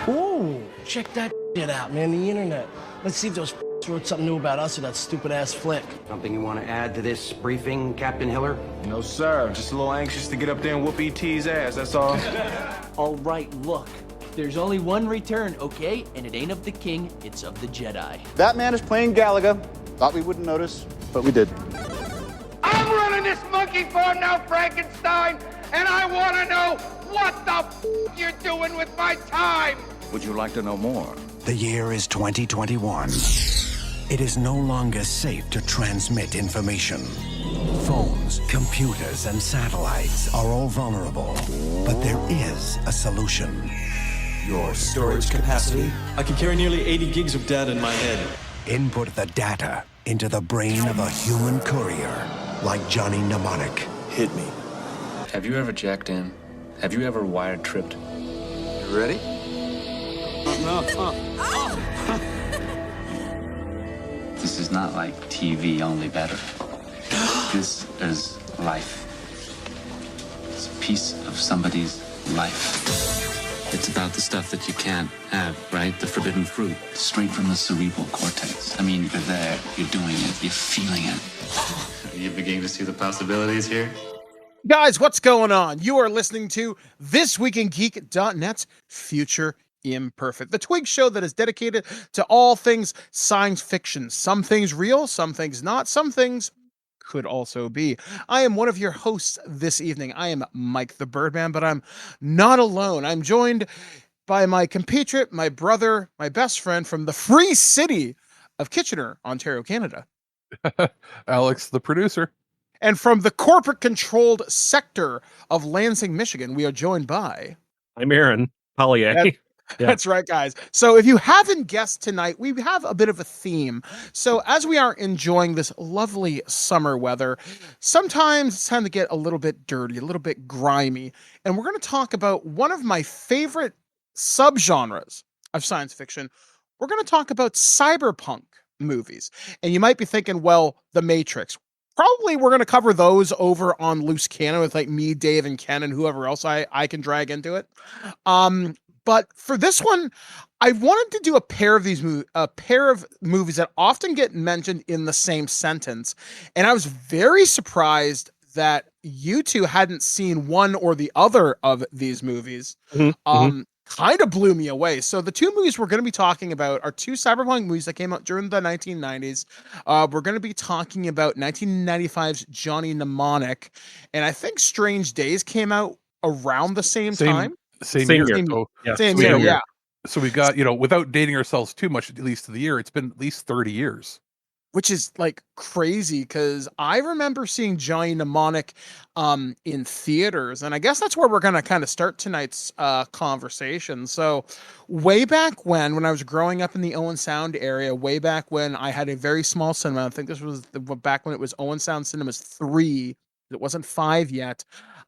Ooh, check that shit out, man, the internet. Let's see if those wrote something new about us or that stupid-ass flick. Something you want to add to this briefing, Captain Hiller? No, sir. Just a little anxious to get up there and whoop E.T.'s ass, that's all. All right, look. There's only one return, okay? And it ain't of the king, it's of the Jedi. That man is playing Galaga. Thought we wouldn't notice, but we did. I'm running this monkey farm now, Frankenstein, and I want to know what the you're doing with my time. Would you like to know more? The year is 2021. It is no longer safe to transmit information. Phones, computers, and satellites are all vulnerable. But there is a solution. Your storage capacity? I can carry nearly 80 gigs of data in my head. Input the data into the brain of a human courier, like Johnny Mnemonic. Hit me. Have you ever jacked in? Have you ever wired tripped? You ready? This is not like TV, only better. This is life. It's a piece of somebody's life. It's about the stuff that you can't have, right? The forbidden fruit, straight from the cerebral cortex. I mean, you're there, you're doing it, you're feeling it. Are you beginning to see the possibilities here? Guys, what's going on? You are listening to This Week in Geek.net's Future Imperfect, the Twig show that is dedicated to all things science fiction. Some things real, some things not, some things could also be. I am one of your hosts this evening. I am Mike the Birdman, but I'm not alone. I'm joined by my compatriot, my brother, my best friend from the free city of Kitchener, Ontario, Canada. Alex, the producer. And from the corporate-controlled sector of Lansing, Michigan, we are joined by... I'm Aaron, Pollyea. That's right, guys. So if you haven't guessed tonight, we have a bit of a theme. So as we are enjoying this lovely summer weather, sometimes it's time to get a little bit dirty, a little bit grimy. And we're going to talk about one of my favorite subgenres of science fiction. We're going to talk about cyberpunk movies. And you might be thinking, well, The Matrix. Probably we're going to cover those over on Loose Cannon with like me, Dave, and Ken, and whoever else I can drag into it. But for this one, I wanted to do a pair of movies that often get mentioned in the same sentence. And I was very surprised that you two hadn't seen one or the other of these movies. Kind of blew me away. So the two movies we're going to be talking about are two cyberpunk movies that came out during the 1990s. We're going to be talking about 1995's Johnny Mnemonic, and I think Strange Days came out around the same time. Same year. Same year, yeah. So we've got, without dating ourselves too much, at least to the year, it's been at least 30 years. Which is like crazy because I remember seeing Johnny Mnemonic in theaters. And I guess that's where we're going to kind of start tonight's conversation. So way back when I was growing up in the Owen Sound area, way back when I had a very small cinema, I think this was back when it was Owen Sound Cinemas 3. It wasn't 5 yet.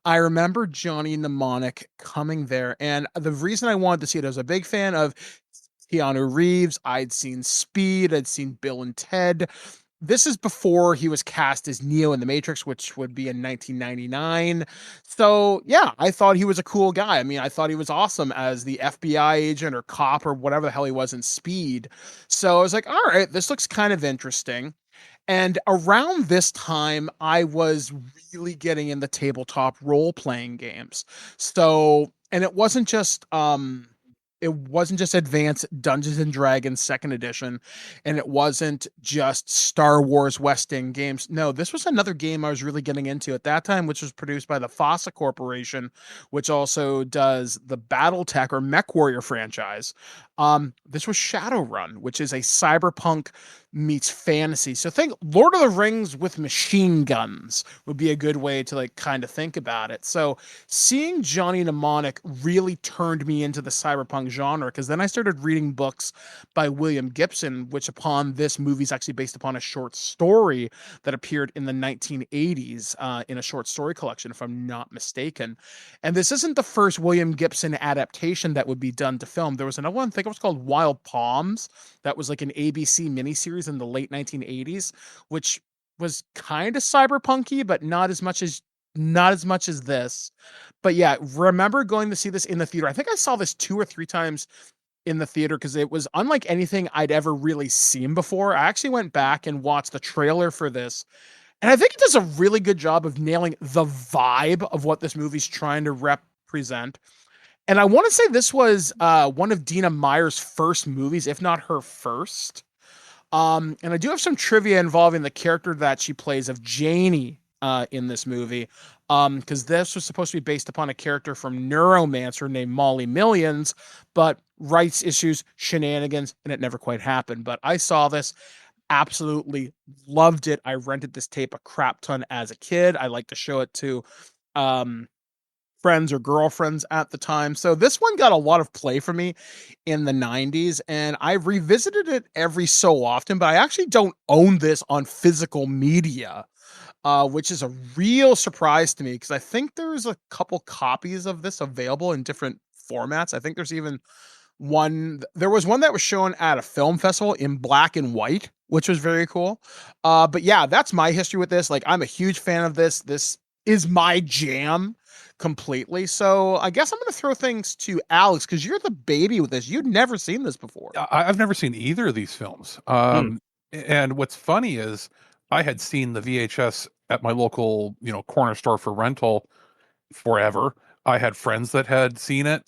I remember Johnny Mnemonic coming there. And the reason I wanted to see it, I was a big fan of Keanu Reeves. I'd seen Speed. I'd seen Bill and Ted. This is before he was cast as Neo in The Matrix, which would be in 1999. So, yeah, I thought he was a cool guy. I mean, I thought he was awesome as the FBI agent or cop or whatever the hell he was in Speed. So I was like, all right, this looks kind of interesting. And around this time, I was really getting in the tabletop role-playing games. So, and it wasn't just Advanced Dungeons and Dragons 2nd edition, and it wasn't just Star Wars West End games. No, this was another game I was really getting into at that time, which was produced by the FOSSA Corporation, which also does the BattleTech or MechWarrior franchise. This was Shadowrun, which is a cyberpunk meets fantasy. So think Lord of the Rings with machine guns would be a good way to like kind of think about it. So seeing Johnny Mnemonic really turned me into the cyberpunk genre, because then I started reading books by William Gibson, which upon this movie is actually based upon a short story that appeared in the 1980s in a short story collection, if I'm not mistaken. And this isn't the first William Gibson adaptation that would be done to film. There was another one, I think it was called Wild Palms. That was like an ABC miniseries in the late 1980s, which was kind of cyberpunky, but not as much as this. But yeah, remember going to see this in the theater. I think I saw this 2 or 3 times in the theater because it was unlike anything I'd ever really seen before. I actually went back and watched the trailer for this, and I think it does a really good job of nailing the vibe of what this movie's trying to represent. And I want to say this was one of Dina Meyer's first movies, if not her first. And I do have some trivia involving the character that she plays of Janie in this movie. Because this was supposed to be based upon a character from Neuromancer named Molly Millions, but rights issues, shenanigans, and it never quite happened. But I saw this, absolutely loved it. I rented this tape a crap ton as a kid. I like to show it to friends or girlfriends at the time. So this one got a lot of play for me in the 90s, and I revisited it every so often, but I actually don't own this on physical media. Which is a real surprise to me because I think there's a couple copies of this available in different formats. I think there's even there was one that was shown at a film festival in black and white, which was very cool. But yeah, that's my history with this. Like, I'm a huge fan of this. This is my jam completely. So I guess I'm going to throw things to Alex because you're the baby with this. You'd never seen this before. I've never seen either of these films. And what's funny is I had seen the VHS at my local, corner store for rental forever. I had friends that had seen it.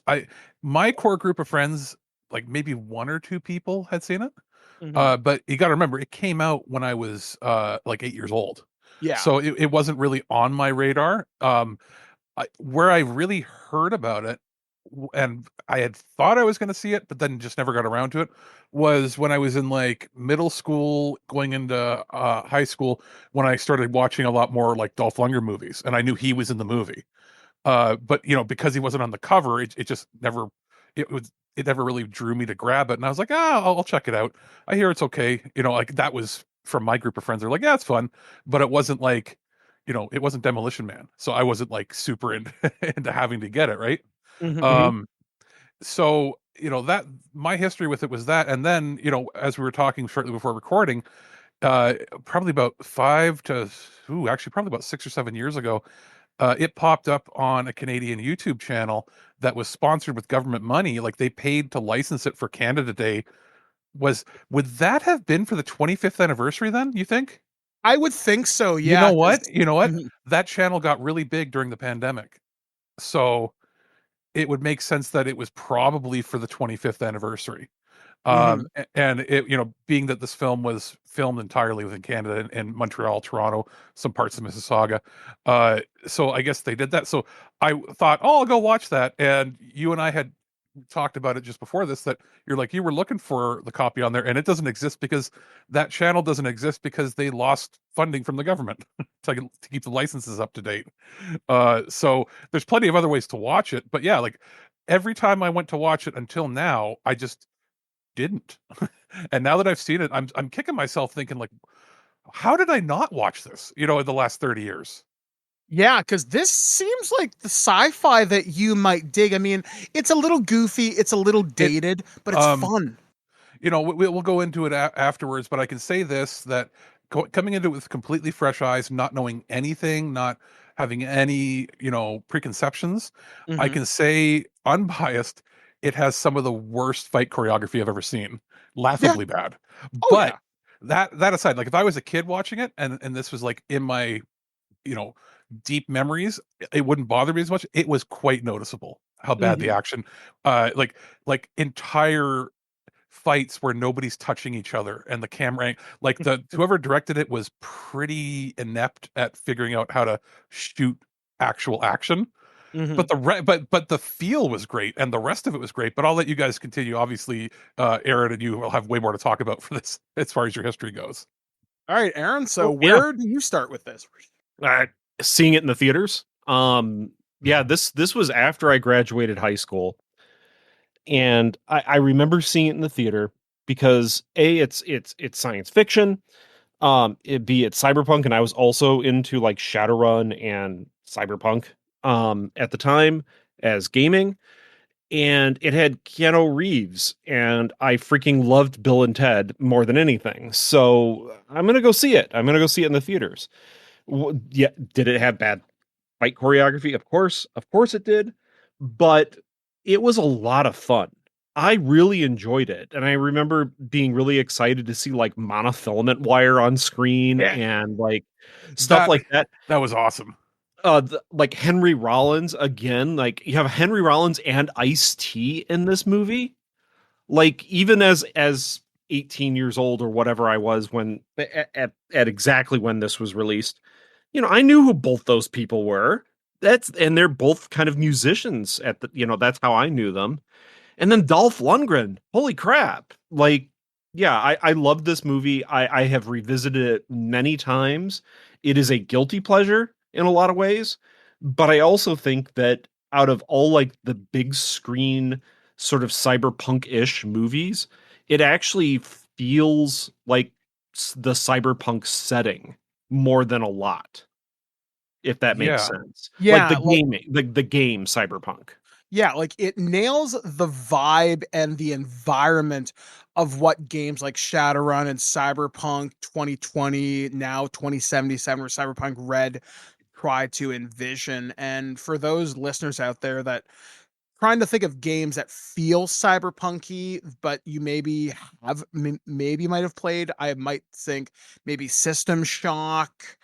My core group of friends, like maybe one or two people had seen it. But you got to remember, it came out when I was like 8 years old. Yeah. So it wasn't really on my radar. Where I really heard about it, and I had thought I was going to see it, but then just never got around to it, was when I was in like middle school, going into high school, when I started watching a lot more like Dolph Lundgren movies, and I knew he was in the movie. But because he wasn't on the cover, it just never, it never really drew me to grab it. And I was like, I'll check it out. I hear it's okay. Like that was from my group of friends. They're like, yeah, it's fun, but it wasn't like, it wasn't Demolition Man. So I wasn't like super into having to get it. Right. So, that my history with it was that. And then, as we were talking shortly before recording, probably about probably about 6 or 7 years ago, it popped up on a Canadian YouTube channel that was sponsored with government money. Like they paid to license it for Canada Day. Would that have been for the 25th anniversary then, you think? I would think so. Yeah. You know what? That channel got really big during the pandemic. So it would make sense that it was probably for the 25th anniversary. And it, being that this film was filmed entirely within Canada and Montreal, Toronto, some parts of Mississauga. So I guess they did that. So I thought, I'll go watch that. And you and I had talked about it just before this, that you were looking for the copy on there, and it doesn't exist because that channel doesn't exist because they lost funding from the government to keep the licenses up to date. So there's plenty of other ways to watch it, but yeah, like every time I went to watch it until now, I just didn't. And now that I've seen it, I'm kicking myself thinking like, how did I not watch this, in the last 30 years? Yeah, because this seems like the sci-fi that you might dig. I mean, it's a little goofy, it's a little dated, but it's fun. We'll go into it afterwards, but I can say this, that coming into it with completely fresh eyes, not knowing anything, not having any, preconceptions, I can say unbiased, it has some of the worst fight choreography I've ever seen. Laughably bad. But that aside, like if I was a kid watching it and this was like in my, deep memories, it wouldn't bother me as much. It was quite noticeable how bad the action, like entire fights where nobody's touching each other, and the camera, like whoever directed it was pretty inept at figuring out how to shoot actual action. But the feel was great, and the rest of it was great. But I'll let you guys continue. Obviously, Aaron and you will have way more to talk about for this as far as your history goes. All right, Aaron. So where do you start with this? Seeing it in the theaters. This was after I graduated high school, and I remember seeing it in the theater because it's science fiction, it's cyberpunk, and I was also into like Shadowrun and cyberpunk at the time as gaming, and it had Keanu Reeves, and I freaking loved Bill and Ted more than anything. So I'm gonna go see it. I'm gonna go see it in the theaters. Yeah, did it have bad fight choreography? Of course it did, but it was a lot of fun. I really enjoyed it, and I remember being really excited to see like monofilament wire on screen Yeah. and like stuff like that. That was awesome. Like Henry Rollins again. Like you have Henry Rollins and Ice-T in this movie. Like even as 18 years old or whatever I was when at exactly when this was released, I knew who both those people were. And they're both kind of musicians at the, that's how I knew them. And then Dolph Lundgren, holy crap. Like, yeah, I love this movie. I have revisited it many times. It is a guilty pleasure in a lot of ways, but I also think that out of all like the big screen sort of cyberpunk-ish movies, it actually feels like the cyberpunk setting more than a lot, if that makes Yeah. sense. Yeah, Like the game Cyberpunk. Yeah, like it nails the vibe and the environment of what games like Shadowrun and Cyberpunk 2020, now 2077 or Cyberpunk Red try to envision. And for those listeners out there that trying to think of games that feel cyberpunky, but you maybe maybe might have played, I might think maybe System Shock.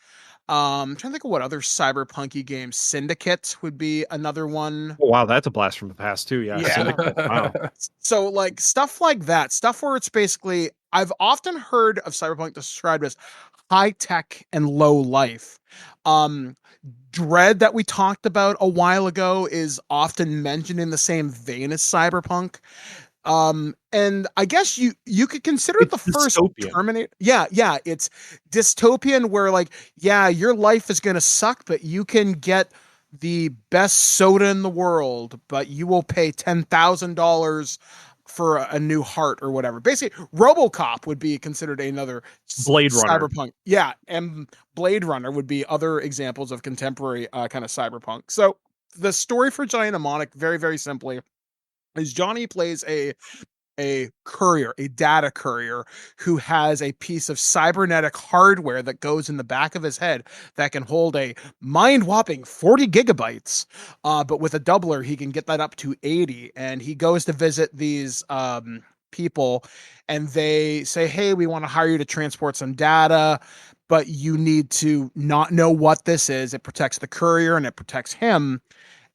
I'm trying to think of what other cyberpunky games. Syndicate would be another one. Oh, wow, that's a blast from the past too. Yeah, Yeah. Syndicate. Wow. So like stuff like that, stuff where it's basically I've often heard of cyberpunk described as high tech and low life. Dread that we talked about a while ago is often mentioned in the same vein as cyberpunk. And I guess you could consider it the first Terminator. Yeah, it's dystopian where like, yeah, your life is gonna suck, but you can get the best soda in the world, but you will pay $10,000 for a new heart or whatever. Basically, RoboCop would be considered another Blade Runner. cyberpunk. Yeah, and Blade Runner would be other examples of contemporary kind of cyberpunk. So the story for Johnny Mnemonic, very, very simply, is Johnny plays a courier, a data courier who has a piece of cybernetic hardware that goes in the back of his head that can hold a mind-whopping 40 gigabytes. But with a doubler, he can get that up to 80. And he goes to visit these people and they say, hey, we want to hire you to transport some data, but you need to not know what this is. It protects the courier and it protects him.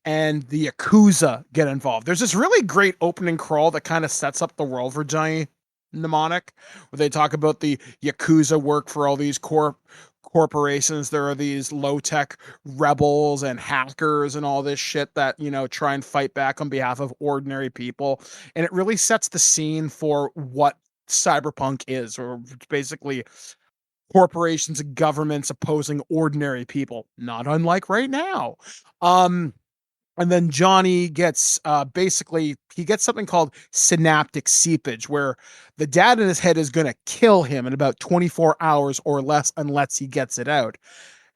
And the Yakuza get involved. There's this really great opening crawl that kind of sets up the world for Johnny Mnemonic, where they talk about the Yakuza work for all these corporations. There are these low-tech rebels and hackers and all this shit that, try and fight back on behalf of ordinary people. And it really sets the scene for what cyberpunk is, or basically corporations and governments opposing ordinary people, not unlike right now. And then Johnny gets basically he gets something called synaptic seepage, where the data in his head is going to kill him in about 24 hours or less unless he gets it out.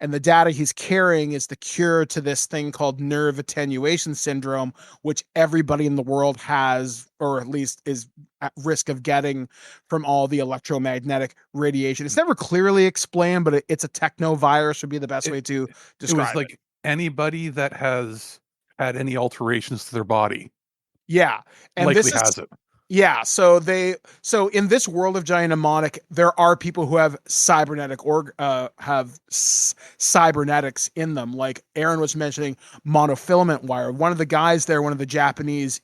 And the data he's carrying is the cure to this thing called nerve attenuation syndrome, which everybody in the world has, or at least is at risk of getting from all the electromagnetic radiation. It's never clearly explained, but it's a technovirus would be the best way to describe it. Was like anybody that has had any alterations to their body. Yeah. And likely this has it. Yeah, so in this world of Johnny Mnemonic, there are people who have cybernetics in them. Like Aaron was mentioning monofilament wire. One of the guys there, one of the Japanese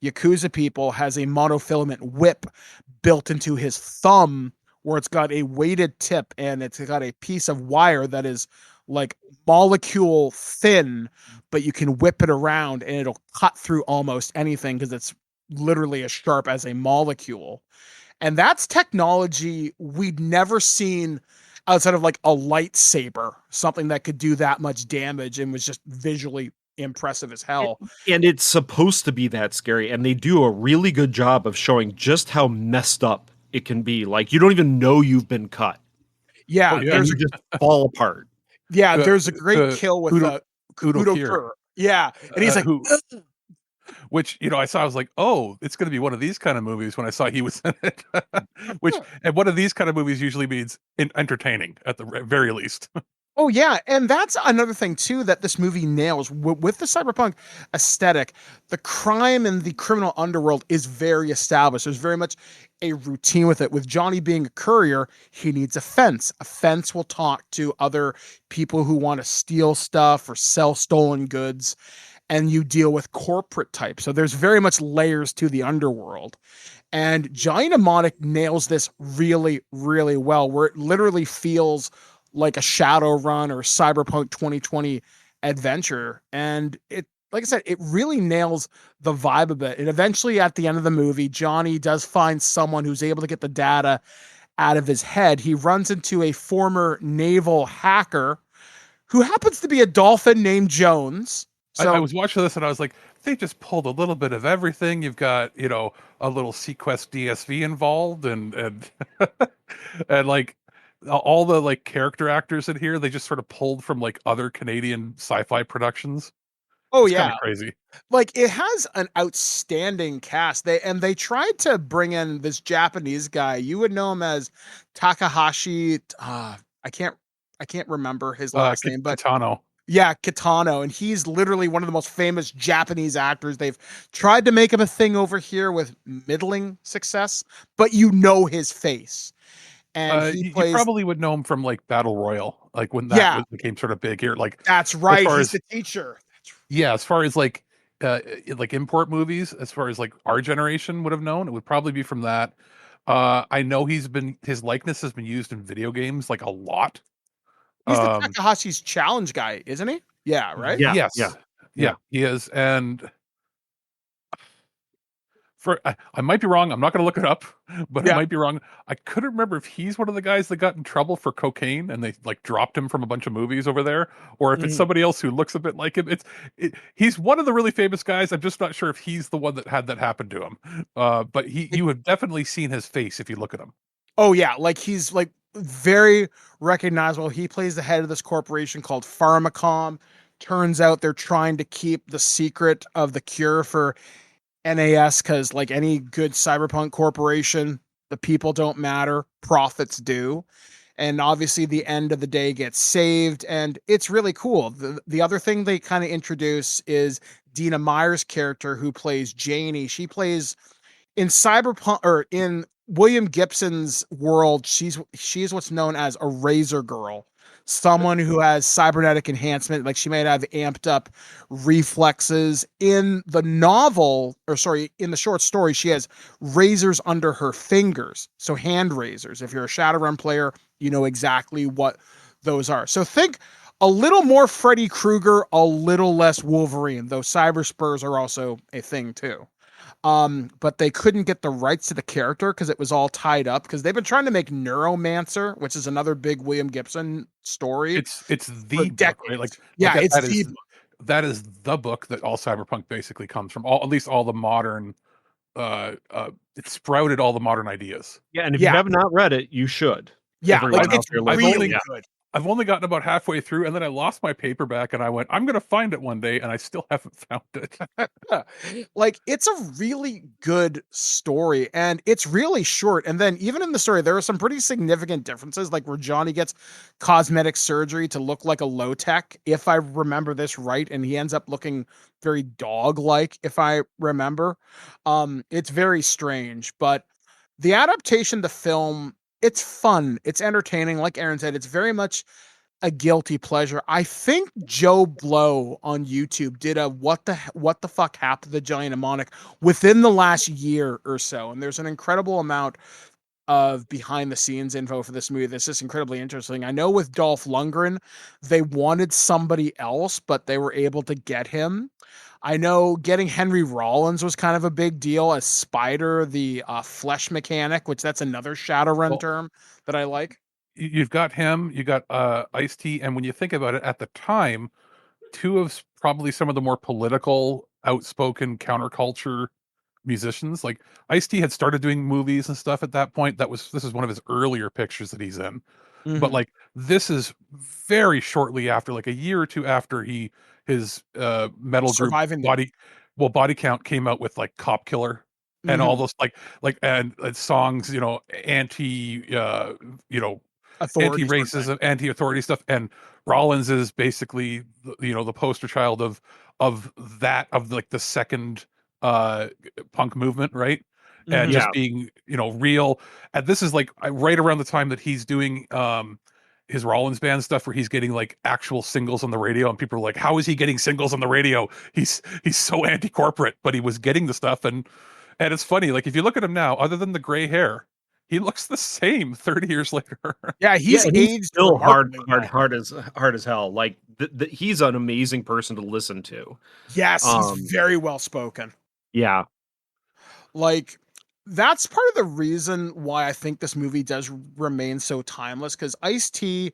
Yakuza people, has a monofilament whip built into his thumb where it's got a weighted tip and it's got a piece of wire that is like molecule thin, but you can whip it around and it'll cut through almost anything because it's literally as sharp as a molecule. And that's technology we'd never seen outside of like a lightsaber, something that could do that much damage and was just visually impressive as hell. And it's supposed to be that scary, and they do a really good job of showing just how messed up it can be. Like you don't even know you've been cut. Yeah, and you just fall apart. Yeah, there's a great kill with Udo Kier. Yeah, and he's like, which I saw. I was like, oh, it's going to be one of these kind of movies. When I saw he was in it, and one of these kind of movies usually means entertaining at the very least. Oh yeah, and that's another thing too that this movie nails with the cyberpunk aesthetic. The crime and the criminal underworld is very established. There's very much a routine with it. With Johnny being a courier, he needs a fence. A fence will talk to other people who want to steal stuff or sell stolen goods, and you deal with corporate types. So there's very much layers to the underworld. And Johnny Mnemonic nails this really, really well, where it literally feels like a Shadowrun or Cyberpunk 2020 adventure. And it, like I said, it really nails the vibe of it. And eventually, at the end of the movie, Johnny does find someone who's able to get the data out of his head. He runs into a former naval hacker who happens to be a dolphin named Jones. So I was watching this and I was like, they just pulled a little bit of everything. You've got, you know, a little Sequest DSV involved and and like all the like character actors in here, they just sort of pulled from like other Canadian sci-fi productions. oh It's kind yeah, of crazy. like it has an outstanding cast. They tried to bring in this Japanese guy. You would know him as Takahashi. I can't remember his last name, but Kitano. yeah, Kitano, and he's literally one of the most famous Japanese actors. They've tried to make him a thing over here with middling success, but you know his face, and he You plays. probably would know him from like Battle Royal, like when Yeah, became sort of big here. Like that's as right. far He's as the teacher. yeah, as far as like import movies, as far as like our generation would have known, it would probably be from that. I know his likeness has been used in video games like a lot. He's the Um, Takahashi's challenge guy, isn't he? Yeah, right. Yeah, yes, yeah, yeah, yeah. he is, and I might be wrong. I'm not going to look it up, but I Yeah. might be wrong. I couldn't remember if he's one of the guys that got in trouble for cocaine and they like dropped him from a bunch of movies over there, or if it's Mhm. somebody else who looks a bit like him. He's one of the really famous guys. I'm just not sure if he's the one that had that happen to him. But you have definitely seen his face if you look at him. Oh yeah, like he's like very recognizable. He plays the head of this corporation called Pharmacom. Turns out they're trying to keep the secret of the cure for NAS because, like any good cyberpunk corporation, the people don't matter, profits do. And obviously, the end of the day gets saved, and it's really cool. The other thing they kind of introduce is Dina Meyer's character, who plays Janie. She plays in cyberpunk or in William Gibson's world, she's what's known as a razor girl, someone who has cybernetic enhancement, like she might have amped up reflexes. In the novel, or sorry, in the short story, she has razors under her fingers, so hand razors. If you're a Shadowrun player, you know exactly what those are. So think a little more Freddy Krueger, a little less Wolverine, though cyber spurs are also a thing too. But they couldn't get the rights to the character because it was all tied up, because they've been trying to make Neuromancer, which is another big William Gibson story, It's for the book, right? decades. Yeah, it's the book. that is the book that all cyberpunk basically comes from. All at least all the modern it sprouted all the modern ideas. Yeah, and if you Yeah, have not read it, you should. yeah, Everyone like out it's there really listening. Yeah. good. I've only gotten about halfway through, and then I lost my paperback, and I went, "I'm going to find it one day," and I still haven't found it. Like it's a really good story, and it's really short. And then even in the story, there are some pretty significant differences, like where Johnny gets cosmetic surgery to look like a low tech, if I remember this right, and he ends up looking very dog like, if I remember. It's very strange, but the adaptation to film, it's fun, it's entertaining. Like Aaron said, it's very much a guilty pleasure. I think Joe Blow on YouTube did a what the fuck happened to Johnny Mnemonic within the last year or so, and there's an incredible amount of behind the scenes info for this movie that's just incredibly interesting. I know with Dolph Lundgren, they wanted somebody else, but they were able to get him. I know getting Henry Rollins was kind of a big deal as Spider, the flesh mechanic, which that's another Shadowrun Well, term that I like. you've got him, you got Ice-T, and when you think about it, at the time, two of probably some of the more political, outspoken counterculture musicians. Like Ice-T had started doing movies and stuff at that point. This is one of his earlier pictures that he's in. But Mhm. like this is very shortly after, like a year or two after his metal group Surviving the Body Count came out with like Cop Killer and all Mhm. those like and songs, you know, anti you know authority sort of thing. anti-racism, anti-authority stuff, and Rollins is basically the poster child of that, of like the second punk movement, right? And Mhm. just Yeah. being real. And this is like right around the time that he's doing his Rollins band stuff, where he's getting like actual singles on the radio, and people are like, how is he getting singles on the radio? He's so anti-corporate, but he was getting the stuff. And it's funny, like if you look at him now, other than the gray hair, he looks the same 30 years later. Yeah, he's and he's aged still remarkably well. hard as hell. Like he's an amazing person to listen to. Yes, he's very well spoken. Yeah. Like, that's part of the reason why I think this movie does remain so timeless, because Ice-T,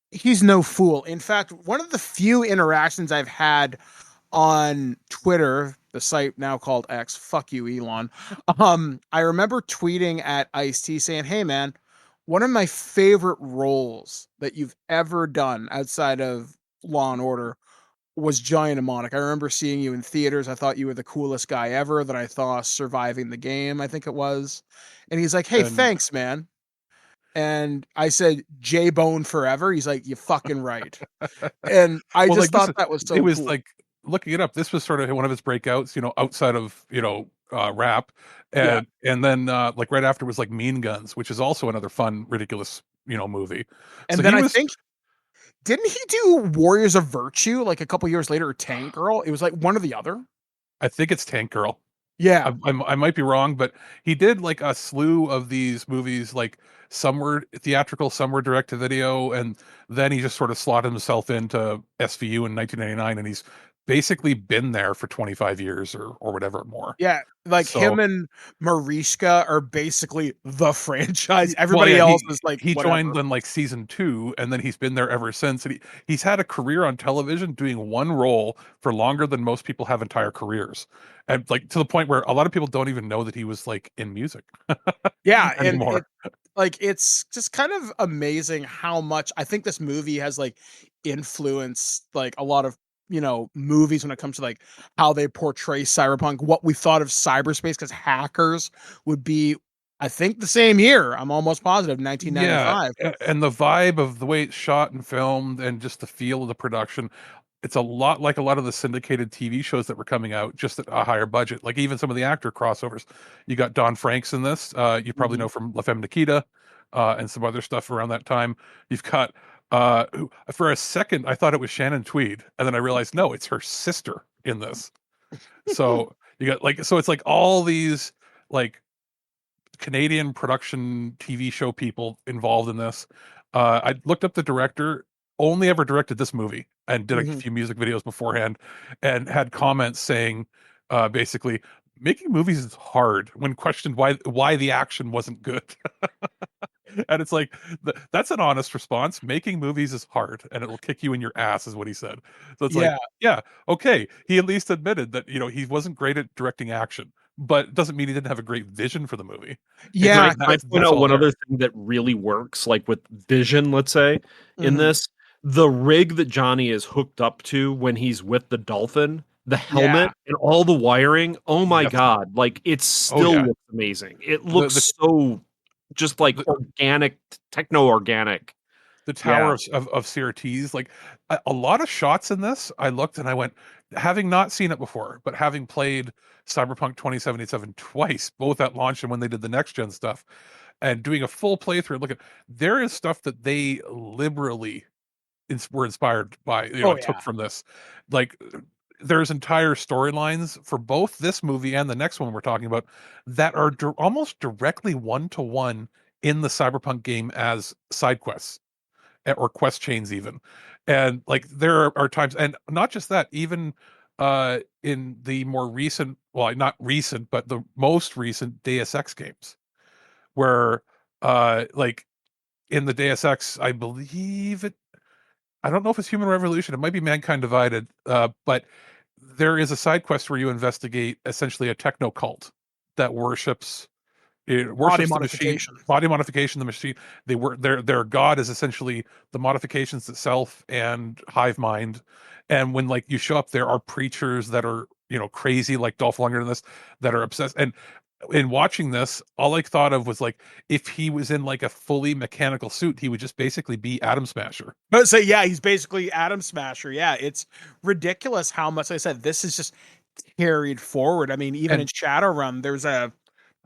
he's no fool. In fact, one of the few interactions I've had on Twitter, the site now called X, fuck you, Elon. I remember tweeting at Ice-T saying, hey man, one of my favorite roles that you've ever done outside of Law and Order was Johnny Mnemonic. I remember seeing you in theaters. I thought you were the coolest guy ever. That I saw Surviving the Game, I think it was. And he's like, hey, And- thanks, man. And I said, J-Bone forever. He's like, you fucking right. And I Well, just like, thought that was so it was cool. like, looking it up, this was sort of one of his breakouts, outside of rap. And then like right after was like Mean Guns, which is also another fun, ridiculous movie. And So then he I was, think, didn't he do Warriors of Virtue like a couple years later, or Tank Girl? It was like one or the other. I think it's Tank Girl. Yeah. I might be wrong, but he did like a slew of these movies, like some were theatrical, some were direct to video, and then he just sort of slotted himself into SVU in 1999, and he's basically been there for 25 years or whatever more. Yeah, like So- him and Mariska are basically the franchise. Well, Everybody yeah, else is like he whatever. joined in like season 2, and then he's been there ever since. And he's had a career on television doing one role for longer than most people have entire careers, and like to the point where a lot of people don't even know that he was like in music. Yeah, and anymore. it's just kind of amazing how much I think this movie has like influenced like a lot of movies when it comes to like how they portray cyberpunk, what we thought of cyberspace, because Hackers would be, I think, the same year. I'm almost positive 1995. Yeah, and the vibe of the way it's shot and filmed, and just the feel of the production, it's a lot like a lot of the syndicated TV shows that were coming out, just at a higher budget. Like even some of the actor crossovers. You got Don Franks in this. You probably know from La Femme Nikita, and some other stuff around that time. You've got who, for a second I thought it was Shannon Tweed, and then I realized no, it's her sister in this. So you got like, so it's like all these like Canadian production TV show people involved in this. I looked up the director, only ever directed this movie, and did a few music videos beforehand, and had comments saying basically making movies is hard when questioned why the action wasn't good. And it's like, that's an honest response. Making movies is hard, and it will kick you in your ass, is what he said. So it's like, yeah, okay. He at least admitted that, he wasn't great at directing action, but it doesn't mean he didn't have a great vision for the movie. Yeah. Can I point out one other thing that really works, like with vision, let's say, in this? The rig that Johnny is hooked up to when he's with the dolphin, the helmet, and all the wiring. Oh my God. Like, it still looks amazing. It looks so just like organic, techno-organic. The tower of CRTs, like a lot of shots in this, I looked and I went, having not seen it before, but having played Cyberpunk 2077 twice, both at launch and when they did the next gen stuff, and doing a full playthrough, look at, there is stuff that they liberally were inspired by, took from this. Like, there's entire storylines for both this movie and the next one we're talking about that are almost directly one-to-one in the Cyberpunk game as side quests, or quest chains even. And like, there are times, and not just that, even in the more recent, well, not recent, but the most recent Deus Ex games, where like in the Deus Ex, I believe it, I don't know if it's Human Revolution, it might be Mankind Divided, but there is a side quest where you investigate essentially a techno cult that worships the machine, body modification, the machine. Their god is essentially the modifications itself and hive mind. And when like you show up, there are preachers that are crazy, like Dolph Lundgren in this, that are obsessed. And in watching this, all I thought of was like if he was in like a fully mechanical suit, he would just basically be Atom Smasher. But so yeah, he's basically Atom Smasher. Yeah, it's ridiculous how much, like I said, this is just carried forward. I mean, even in And Shadowrun, there's a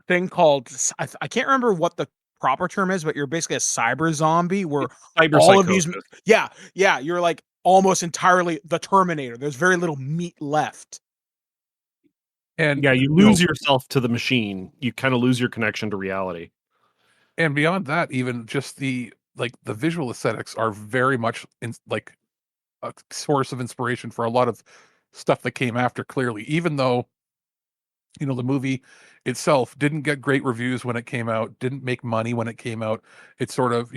thing called I can't remember what the proper term is, but you're basically a cyber zombie where Cyber all of these psychosis. yeah, you're like almost entirely the Terminator. There's very little meat left. and Yeah, you you lose know, yourself to the machine. You kind of lose your connection to reality. and beyond that, even just the visual aesthetics are very much in like a source of inspiration for a lot of stuff that came after. Clearly, even though the movie itself didn't get great reviews when it came out, didn't make money when it came out, it sort of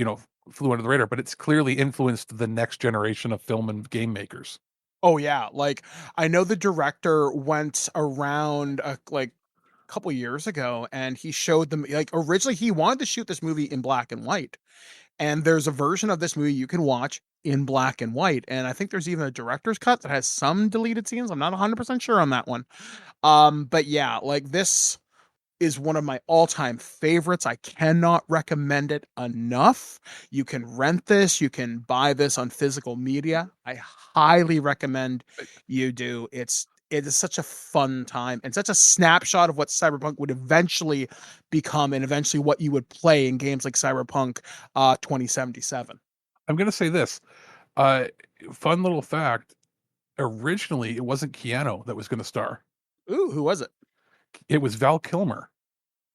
flew under the radar. But it's clearly influenced the next generation of film and game makers. Oh yeah, like I know the director went around like a couple years ago and he showed them, like originally he wanted to shoot this movie in black and white. And there's a version of this movie you can watch in black and white. And I think there's even a director's cut that has some deleted scenes. I'm not 100% sure on that one. But yeah, like this is one of my all-time favorites. I cannot recommend it enough. You can rent this, you can buy this on physical media. I highly recommend you do. It is such a fun time and such a snapshot of what Cyberpunk would eventually become and eventually what you would play in games like Cyberpunk 2077. I'm going to say this. Fun little fact. Originally, it wasn't Keanu that was going to star. Ooh, who was it? It was Val Kilmer.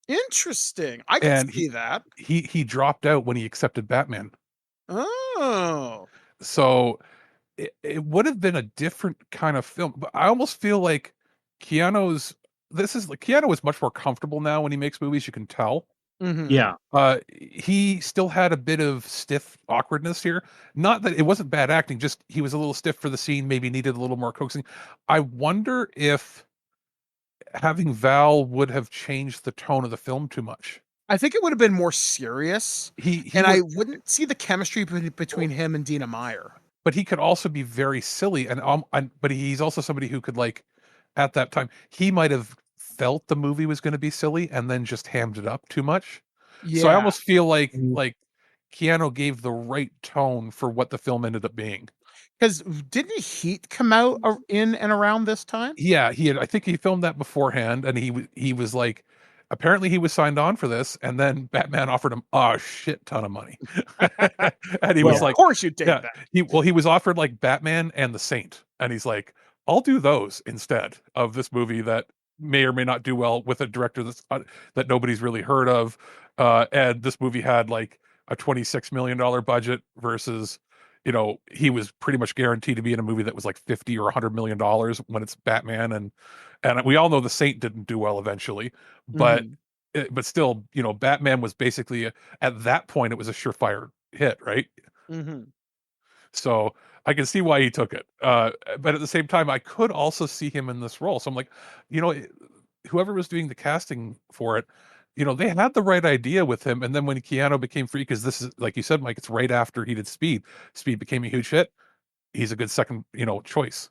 Interesting. I can And see that. he dropped out when he accepted Batman. Oh. So it would have been a different kind of film. But I almost feel like Keanu is much more comfortable now when he makes movies, you can tell. Mhm. Yeah. He still had a bit of stiff awkwardness here. Not that it wasn't bad acting, just he was a little stiff for the scene, maybe needed a little more coaxing. I wonder if having Val would have changed the tone of the film too much. I think it would have been more serious, He and would, I wouldn't see the chemistry between him and Dina Meyer. but he could also be very silly, but he's also somebody who could like at that time he might have felt the movie was going to be silly and then just hammed it up too much. So I Yeah, almost feel like Mm. Keanu gave the right tone for what the film ended up being. because didn't Heat come out in and around this time? Yeah, I think he filmed that beforehand, and he was like, apparently he was signed on for this, and then Batman offered him a shit ton of money, and he Well, was of like, course you'd take yeah, that. he was offered like Batman and the Saint, and he's like, I'll do those instead of this movie that may or may not do well with a director that nobody's really heard of, and this movie had like a $26 million budget versus he was pretty much guaranteed to be in a movie that was like 50 or $100 million when it's Batman, and we all know the Saint didn't do well eventually, but Mhm. but still, Batman was basically at that point it was a surefire hit, right? Mhm. So I can see why he took it, but at the same time, I could also see him in this role. So I'm like, you know, whoever was doing the casting for it, they had the right idea with him. And then when Keanu became free, because this is like you said, Mike, it's right after he did Speed. Speed became a huge hit. He's a good second, choice.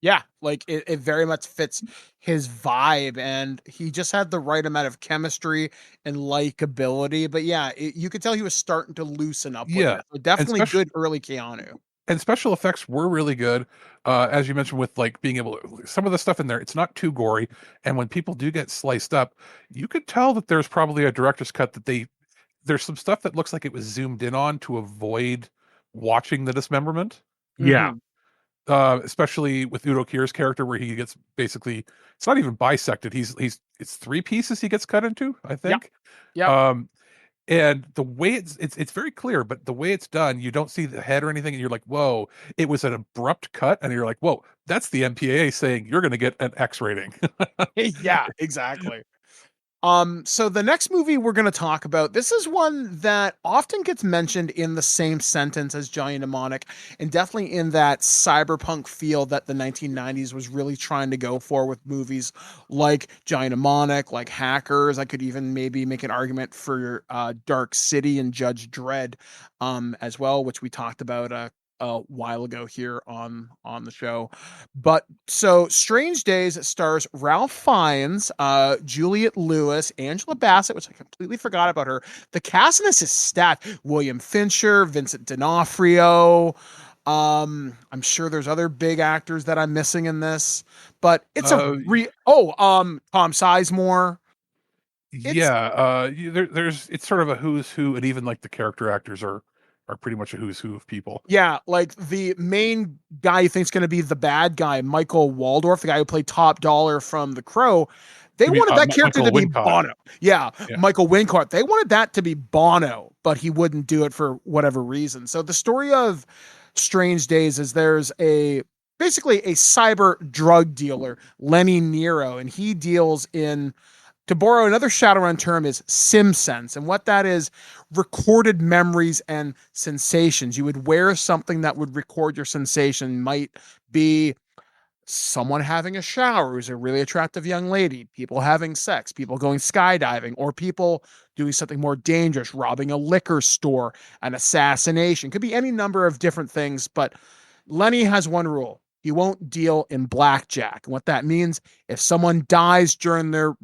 Yeah, like it very much fits his vibe, and he just had the right amount of chemistry and likability. But yeah, you could tell he was starting to loosen up with Yeah, it. So and definitely special good early Keanu. and special effects were really good, as you mentioned, with like being able to, some of the stuff in there. It's not too gory, and when people do get sliced up, you could tell that there's probably a director's cut that there's some stuff that looks like it was zoomed in on to avoid watching the dismemberment. Yeah. Mhm. Especially with Udo Kier's character, where he gets basically, it's not even bisected. It's three pieces he gets cut into, I Yep. think. Yep. And the way it's very clear, but the way it's done, you don't see the head or anything, and you're like, whoa, it was an abrupt cut, and you're like, whoa, that's the MPAA saying you're going to get an X rating. Yeah, exactly. So the next movie we're going to talk about, this is one that often gets mentioned in the same sentence as Johnny Mnemonic, and definitely in that cyberpunk feel that the 1990s was really trying to go for with movies like Johnny Mnemonic, like Hackers. I could even maybe make an argument for Dark City and Judge Dredd, as well, which we talked about a while ago here on the show. But so Strange Days stars Ralph Fiennes, Juliette Lewis, Angela Bassett, which I completely forgot about her. The cast in this is stacked. William Fincher, Vincent D'Onofrio. I'm sure there's other big actors that I'm missing in this, but it's Tom Sizemore. There's it's sort of a who's who, and even like the character actors are pretty much a who's who of people. Yeah, like the main guy you think's going to be the bad guy, Michael Waldorf, the guy who played Top Dollar from The Crow. They wanted that character to be Bono. Yeah, Michael Wincott. They wanted that to be Bono, but he wouldn't do it for whatever reason. So the story of Strange Days is there's basically a cyber drug dealer, Lenny Nero, and he deals in, to borrow another Shadowrun term, is SimSense. And what that is, recorded memories and sensations. You would wear something that would record your sensation. Might be someone having a shower who's a really attractive young lady, people having sex, people going skydiving, or people doing something more dangerous, robbing a liquor store, an assassination. Could be any number of different things, but Lenny has one rule. He won't deal in blackjack. And what that means, if someone dies during their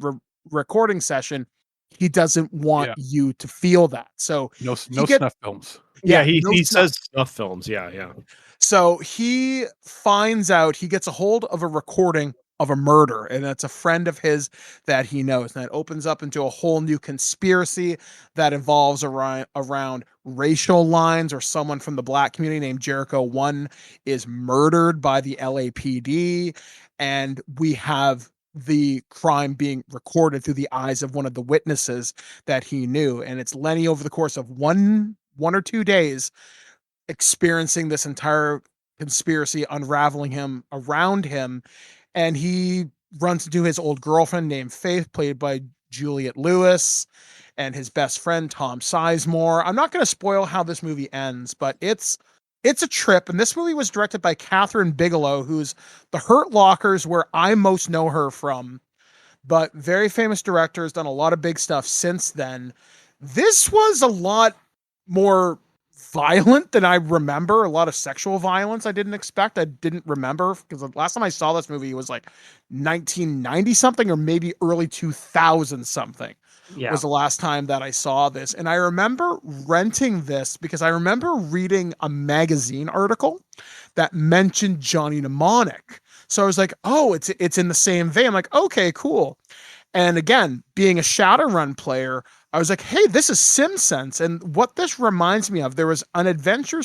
recording session, he doesn't want you to feel that. So no snuff films. He says snuff films. Yeah. So he finds out, he gets a hold of a recording of a murder, and it's a friend of his that he knows. And that opens up into a whole new conspiracy that involves around racial lines, or someone from the black community named Jericho 1 is murdered by the LAPD. And we have the crime being recorded through the eyes of one of the witnesses that he knew. And it's Lenny over the course of one or 2 days experiencing this entire conspiracy unraveling him around him. And he runs into his old girlfriend named Faith, played by Juliette Lewis, and his best friend Tom Sizemore. I'm not going to spoil how this movie ends, but it's a trip. And this movie was directed by Catherine Bigelow, who's The Hurt Lockers, where I most know her from, but very famous director, has done a lot of big stuff since then. This was a lot more violent than I remember. A lot of sexual violence I didn't expect. I didn't remember, because the last time I saw this movie was like 1990 something, or maybe early 2000 something. Was the last time that I saw this. And I remember renting this because I remember reading a magazine article that mentioned Johnny Mnemonic. So I was like, oh, it's in the same vein. I'm like, okay, cool. And again, being a Shadowrun player, I was like, hey, this is SimSense. And what this reminds me of, there was an adventure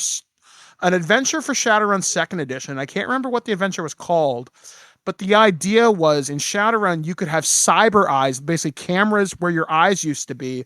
for Shadowrun 2nd edition. I can't remember what the adventure was called, but the idea was in Shadowrun, you could have cyber eyes, basically cameras where your eyes used to be,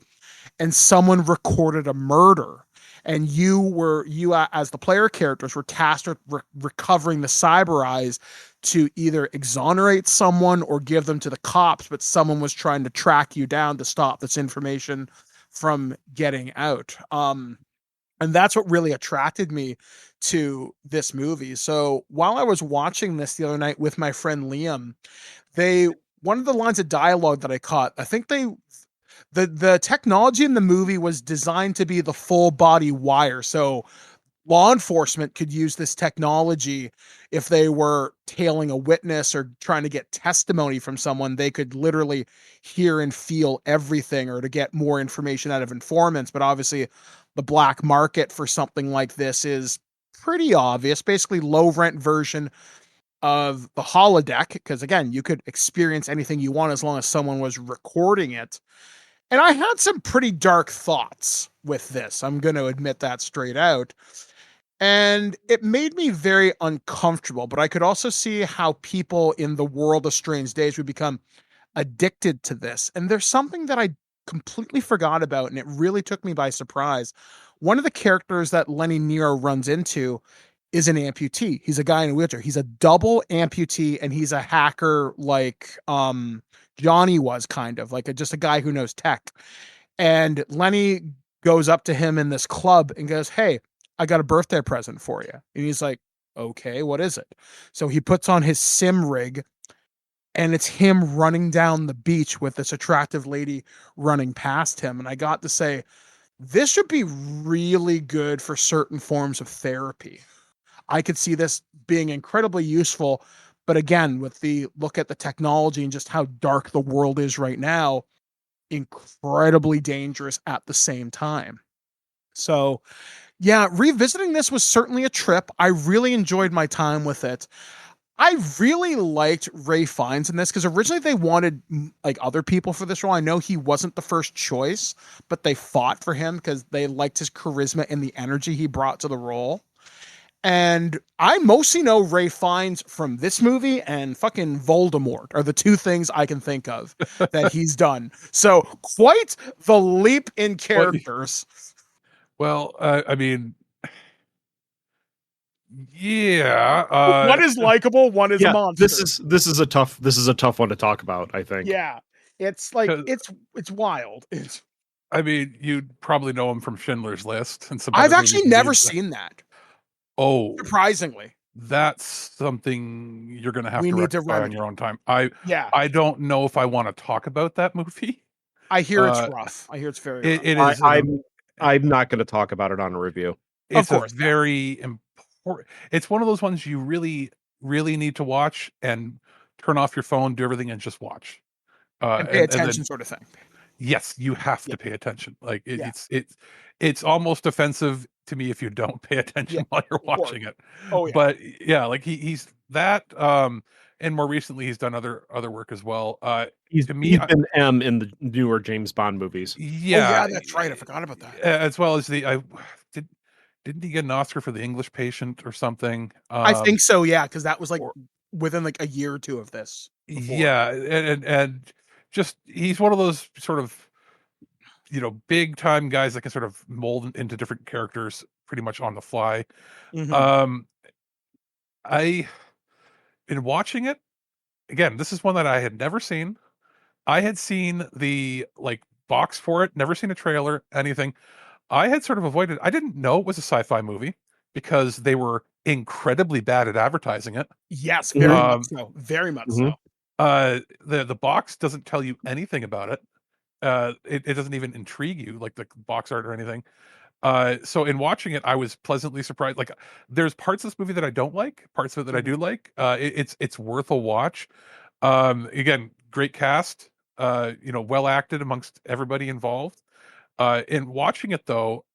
and someone recorded a murder. And you as the player characters were tasked with recovering the cyber eyes to either exonerate someone or give them to the cops, but someone was trying to track you down to stop this information from getting out. And that's what really attracted me to this movie. So while I was watching this the other night with my friend Liam, one of the lines of dialogue that I caught, I think the technology in the movie was designed to be the full body wire. So law enforcement could use this technology if they were tailing a witness or trying to get testimony from someone. They could literally hear and feel everything, or to get more information out of informants. But obviously the black market for something like this is pretty obvious, basically low rent version of the holodeck, because again, you could experience anything you want as long as someone was recording it. And I had some pretty dark thoughts with this. I'm going to admit that straight out. And it made me very uncomfortable, but I could also see how people in the world of Strange Days would become addicted to this. And there's something that I completely forgot about, and it really took me by surprise. One of the characters that Lenny Nero runs into is an amputee. He's a guy in a wheelchair. He's a double amputee, and he's a hacker like Johnny was, kind of like just a guy who knows tech. And Lenny goes up to him in this club and goes, hey, I got a birthday present for you. And he's like, okay, what is it? So he puts on his sim rig, and it's him running down the beach with this attractive lady running past him. And I got to say, this should be really good for certain forms of therapy. I could see this being incredibly useful. But again, with the look at the technology and just how dark the world is right now, incredibly dangerous at the same time. So, yeah, revisiting this was certainly a trip. I really enjoyed my time with it. I really liked Ray Fiennes in this because originally they wanted like other people for this role. I know he wasn't the first choice, but they fought for him because they liked his charisma and the energy he brought to the role. And I mostly know Ray Fiennes from this movie and fucking Voldemort are the two things I can think of that he's done. So quite the leap in characters. Well, I mean, yeah. One is likable, one is a Yeah, monster. this is a tough one to talk about, I think. Yeah. It's like it's wild. It's I mean, you'd probably know him from Schindler's List and some I've other actually movies never he's- seen that. Oh, Surprisingly. that's something you're going to have We to need to rectify on remedy. your own time. Yeah. I don't know if I want to talk about that movie. I hear it's rough. I hear it's very rough. It is. I'm not going to talk about it on a review. It's a very important. It's one of those ones you really, really need to watch and turn off your phone, do everything, and just watch. And pay attention, then, sort of thing. yes, you have to pay attention. Like it's almost offensive to me if you don't pay attention while you're watching it. Oh yeah. But yeah, like he's that. And more recently, he's done other work as well. He's to me, been M in the newer James Bond movies. Yeah, that's right. I forgot about that. As well as didn't he get an Oscar for The English Patient or something? I think so, yeah, because that was like within like a year or two of this. Before. Yeah, and just he's one of those sort of big time guys that can sort of mold into different characters pretty much on the fly. Mm-hmm. In watching it again, this is one that I had never seen. I had seen the box for it, never seen a trailer, anything. I had sort of avoided. I didn't know it was a sci-fi movie because they were incredibly bad at advertising it. Yes, very much so. Very much so. The box doesn't tell you anything about it. It doesn't even intrigue you, like the box art or anything. So in watching it, I was pleasantly surprised. Like there's parts of this movie that I don't like, parts of it that I do like. It's worth a watch. Again, great cast. Well acted amongst everybody involved. In watching it though,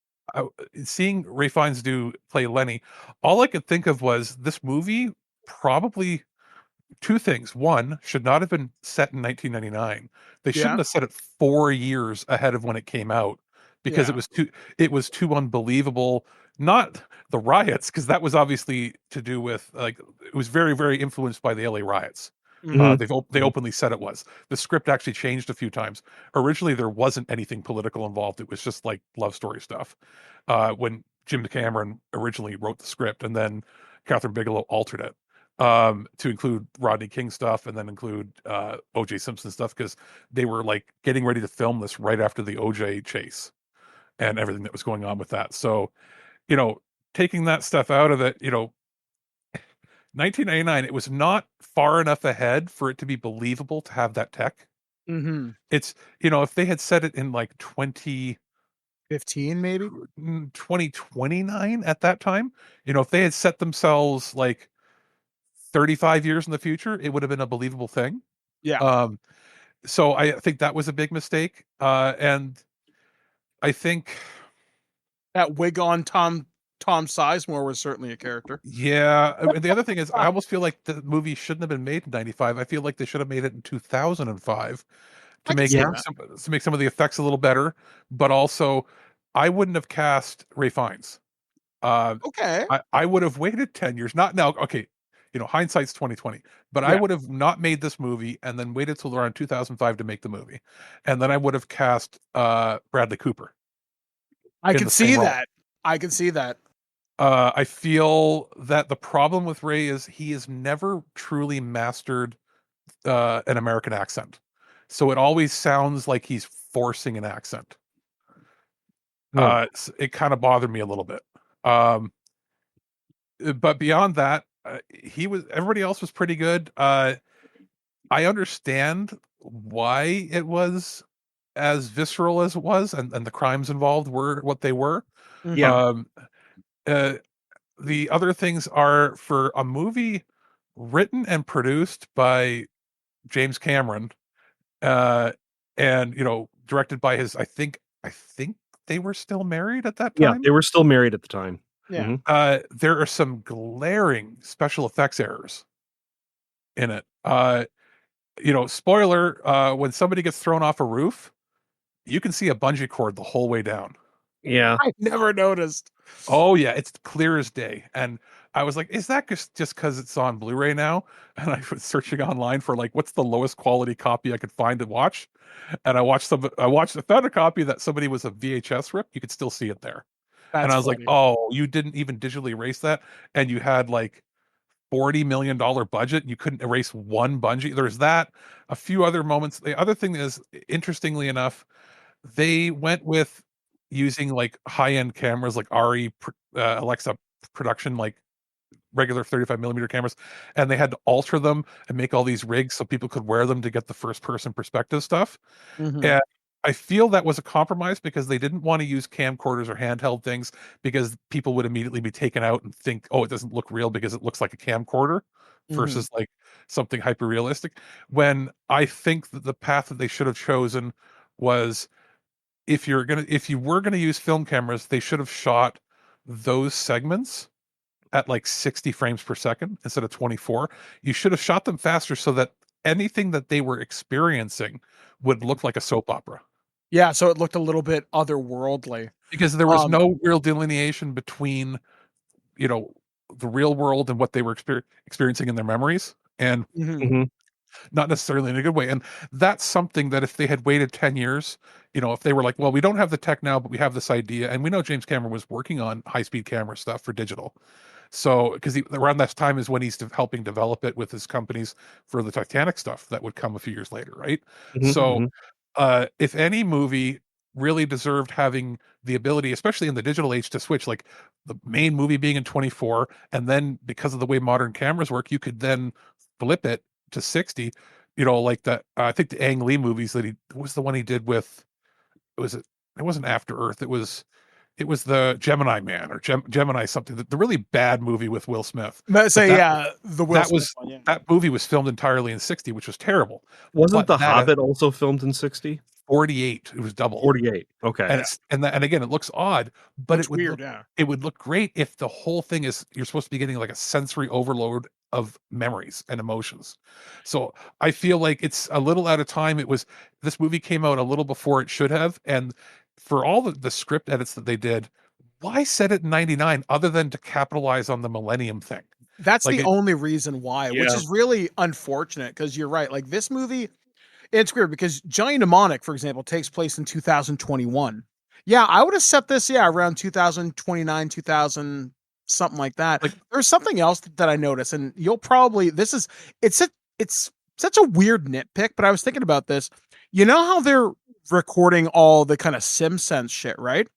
seeing Ray Fiennes play Lenny, all I could think of was this movie probably two things. One, should not have been set in 1999. They shouldn't have set it 4 years ahead of when it came out because it was too unbelievable. Not the riots, because that was obviously to do with it was very, very influenced by the LA riots. They openly said it was. The script actually changed a few times. Originally, there wasn't anything political involved. It was just like love story stuff. When Jim Cameron originally wrote the script, and then Catherine Bigelow altered it to include Rodney King stuff, and then include O.J. Simpson stuff, because they were getting ready to film this right after the O.J. chase and everything that was going on with that. So, taking that stuff out of it, 1999, it was not far enough ahead for it to be believable to have that tech. Mm-hmm. It's, if they had said it in 2015, maybe 2029 at that time, if they had set themselves 35 years in the future, it would have been a believable thing. Yeah. So I think that was a big mistake. And I think that wig on Tom Sizemore was certainly a character. Yeah. The other thing is, I almost feel like the movie shouldn't have been made in 95. I feel like they should have made it in 2005 to make some of the effects a little better. But also, I wouldn't have cast Ray Fiennes. Okay. I would have waited 10 years. Not now. Okay. Hindsight's 2020. But I would have not made this movie and then waited till around 2005 to make the movie. And then I would have cast Bradley Cooper. I can see that. I can see that. I feel that the problem with Ray is he has never truly mastered an American accent. So it always sounds like he's forcing an accent. It kind of bothered me a little bit. But beyond that, everybody else was pretty good. I understand why it was as visceral as it was, and the crimes involved were what they were. Yeah. the other things are for a movie written and produced by James Cameron, uh, and directed by I think they were still married at that Yeah, time. they were still married at the time. Yeah. There are some glaring special effects errors in it. Spoiler, when somebody gets thrown off a roof, you can see a bungee cord the whole way down. Yeah. I never noticed. Oh yeah, it's clear as day. And I was like, is that just because it's on Blu-ray now? And I was searching online for like what's the lowest quality copy I could find to watch. And I found a copy that somebody was a VHS rip. You could still see it there. And That's I was like, funny. oh, you didn't even digitally erase that? And you had like $40 million budget and you couldn't erase one bungee. There's that. A few other moments. The other thing is, interestingly enough, they went with using like high-end cameras like Alexa production, like regular 35 millimeter cameras, and they had to alter them and make all these rigs so people could wear them to get the first person perspective stuff. Mhm. And I feel that was a compromise because they didn't want to use camcorders or handheld things because people would immediately be taken out and think, oh, it doesn't look real because it looks like a camcorder Mhm. versus like something hyper realistic. When I think that the path that they should have chosen was, if you were gonna use film cameras, they should have shot those segments at like 60 frames per second instead of 24. You should have shot them faster so that anything that they were experiencing would look like a soap opera. Yeah, so it looked a little bit otherworldly. Because there was no real delineation between, you know, the real world and what they were experiencing in their memories, and Mhm. not necessarily in a good way. And that's something that if they had waited 10 years, if they were like, well, we don't have the tech now, but we have this idea. And we know James Cameron was working on high-speed camera stuff for digital. So, because around that time is when he's helping develop it with his companies for the Titanic stuff that would come a few years later, right? Mhm, So, mhm. if any movie really deserved having the ability, especially in the digital age, to switch, like the main movie being in 24, and then because of the way modern cameras work, you could then flip it to 60. Like that. I think the Ang Lee movies that he was the one he did with. It wasn't After Earth. It was the Gemini Man or Gemini something. The really bad movie with Will Smith. Let's But say, yeah, the Will that Smith was one, yeah. that movie was filmed entirely in 60, which was terrible. Wasn't But The that Hobbit also filmed in 60? 48. It was double. 48. Okay. And and again, it looks odd, but Looks weird, yeah. it would look great if the whole thing is, you're supposed to be getting like a sensory overload of memories and emotions. So I feel like it's a little out of time. This movie came out a little before it should have, and for all the script edits that they did, why set it in 99 other than to capitalize on the millennium thing? That's Like the only reason why, which Yeah. is really unfortunate because you're right. Like this movie, it's weird because Johnny Mnemonic, for example, takes place in 2021. Yeah, I would have set this, around 2029, 2000, something like that. Like- There's something else that I noticed, and you'll probably it's such a weird nitpick, but I was thinking about this. You know how they're recording all the kind of SimSense shit, right?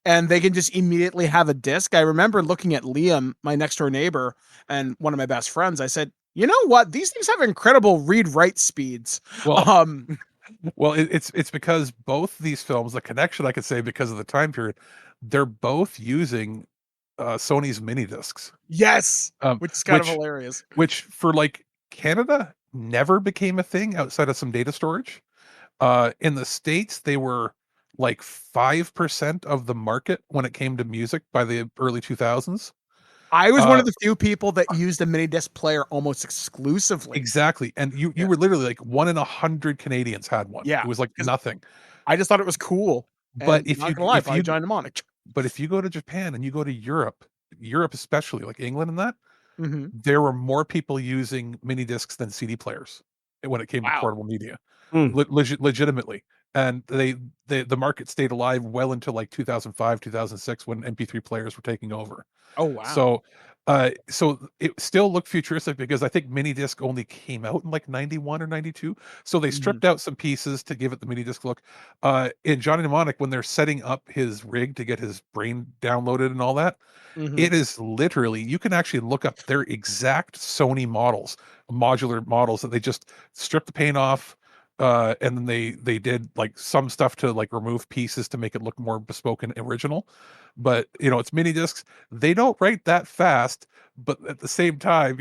And they can just immediately have a disc. I remember looking at Liam, my next door neighbor, and one of my best friends. I said, you know what? These things have incredible read write speeds. Well, Um, well, it's because both these films, the connection I could say because of the time period, they're both using Sony's mini discs. yes, which is kind of which hilarious. which for like Canada never became a thing outside of some data storage. In the States, they were like 5% of the market when it came to music by the early 2000s. I was one of the few people that used a mini disc player almost exclusively. Exactly. And you Yeah. were literally like 1 in 100 Canadians had one. Yeah, It was like 'cause nothing. I just thought it was cool. But And not gonna lie, probably Johnny Mnemonic. but if you go to Japan and you go to Europe especially, like England and that, Mhm. there were more people using mini discs than CD players when it came to Wow. portable media. Hmm. Legitimately. And the market stayed alive well until like 2005, 2006 when MP3 players were taking over. Oh, wow. So it still looked futuristic because I think mini disc only came out in like 91 or 92. So they Mhm. stripped out some pieces to give it the mini disc look. In Johnny Mnemonic, when they're setting up his rig to get his brain downloaded and all that, Mhm. it is literally, you can actually look up their exact Sony models, modular models that they just strip the paint off, and then they did like some stuff to like remove pieces to make it look more bespoke and original. But it's mini discs. They don't write that fast, but at the same time,